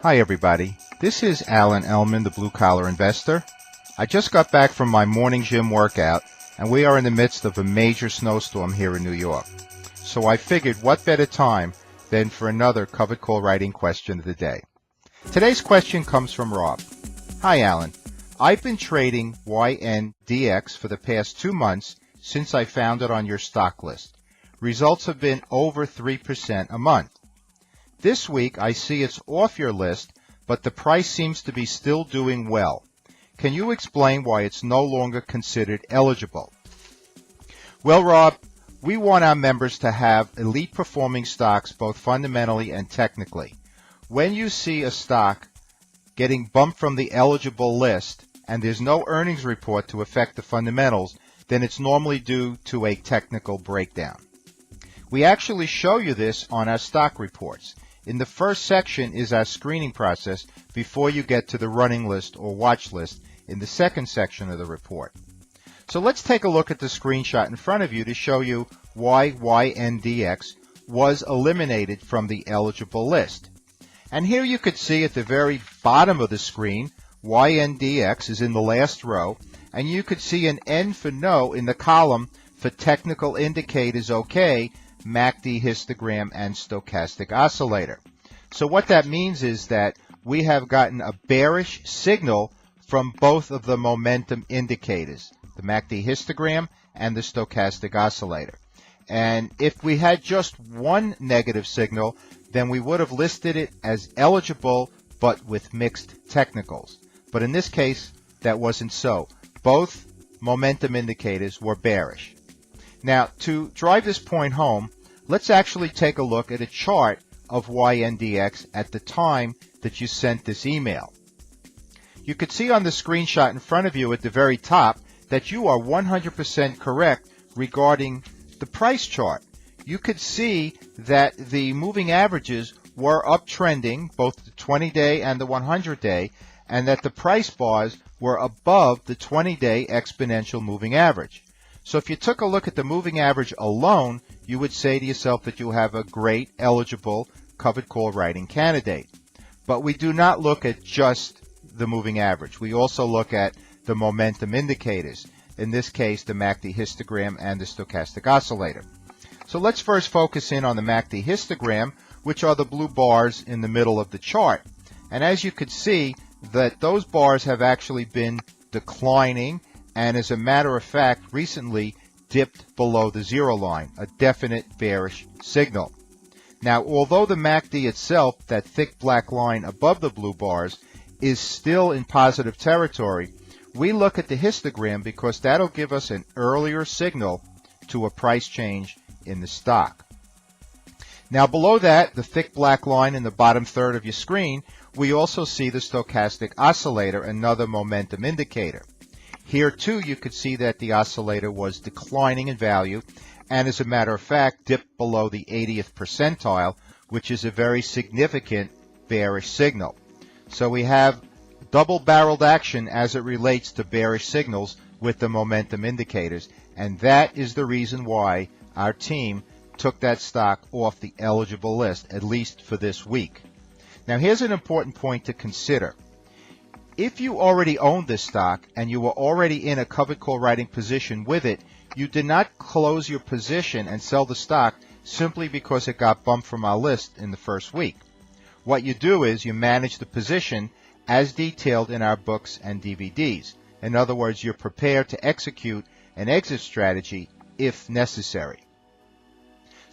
Hi everybody, this is Ellman, the Blue Collar Investor. I just got back from my morning gym workout and we are in the midst of a major snowstorm here in New York. So I figured what better time than for another covered call writing question of the day. Today's question comes from Rob. Hi Alan, I've been trading YNDX for the past 2 months since I found it on your stock list. Results have been over 3% a month. This week, I see it's off your list, but the price seems to be still doing well. Can you explain why it's no longer considered eligible? Well, Rob, we want our members to have elite performing stocks both fundamentally and technically. When you see a stock getting bumped from the eligible list and there's no earnings report to affect the fundamentals, then it's normally due to a technical breakdown. We actually show you this on our stock reports. In the first section is our screening process before you get to the running list or watch list in the second section of the report. So let's take a look at the screenshot in front of you to show you why YNDX was eliminated from the eligible list. And here you could see at the very bottom of the screen, YNDX is in the last row, and you could see an N for no in the column for technical indicators okay, MACD histogram, and stochastic oscillator. So what that means is that we have gotten a bearish signal from both of the momentum indicators, the MACD histogram and the stochastic oscillator. And if we had just one negative signal, then we would have listed it as eligible but with mixed technicals. But in this case, that wasn't so. Both momentum indicators were bearish. Now, to drive this point home, let's actually take a look at a chart of YNDX at the time that you sent this email. You could see on the screenshot in front of you at the very top that you are 100% correct regarding the price chart. You could see that the moving averages were uptrending, both the 20-day and the 100-day, and that the price bars were above the 20-day exponential moving average. So if you took a look at the moving average alone, you would say to yourself that you have a great, eligible, covered call writing candidate. But we do not look at just the moving average. We also look at the momentum indicators, in this case, the MACD histogram and the stochastic oscillator. So let's first focus in on the MACD histogram, which are the blue bars in the middle of the chart. And as you could see, that those bars have actually been declining, and as a matter of fact, recently dipped below the zero line, a definite bearish signal. Now, although the MACD itself, that thick black line above the blue bars, is still in positive territory, we look at the histogram because that'll give us an earlier signal to a price change in the stock. Now, below that, the thick black line in the bottom third of your screen, we also see the stochastic oscillator, another momentum indicator. Here, too, you could see that the oscillator was declining in value and, as a matter of fact, dipped below the 80th percentile, which is a very significant bearish signal. So we have double-barreled action as it relates to bearish signals with the momentum indicators, and that is the reason why our team took that stock off the eligible list, at least for this week. Now, here's an important point to consider. If you already own this stock and you were already in a covered call writing position with it, you did not close your position and sell the stock simply because it got bumped from our list in the first week. What you do is you manage the position as detailed in our books and DVDs. In other words, you're prepared to execute an exit strategy if necessary.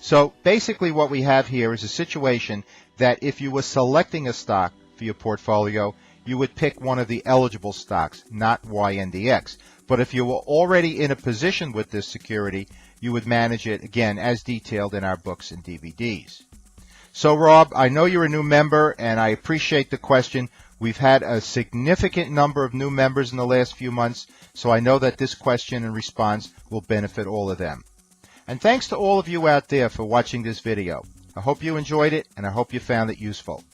So basically what we have here is a situation that if you were selecting a stock for your portfolio, you would pick one of the eligible stocks, not YNDX. But if you were already in a position with this security, you would manage it, again, as detailed in our books and DVDs. So, Rob, I know you're a new member, and I appreciate the question. We've had a significant number of new members in the last few months, so I know that this question and response will benefit all of them. And thanks to all of you out there for watching this video. I hope you enjoyed it, and I hope you found it useful.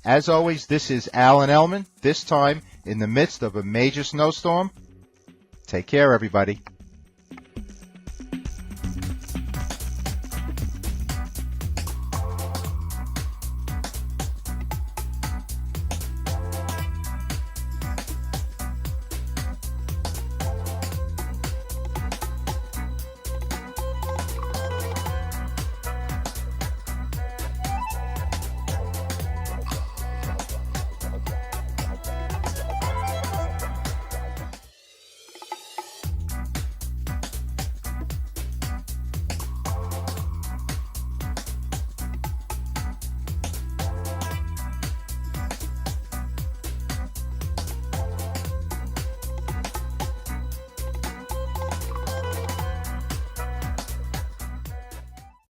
As always, this is Alan Ellman, this time in the midst of a major snowstorm. Take care, everybody.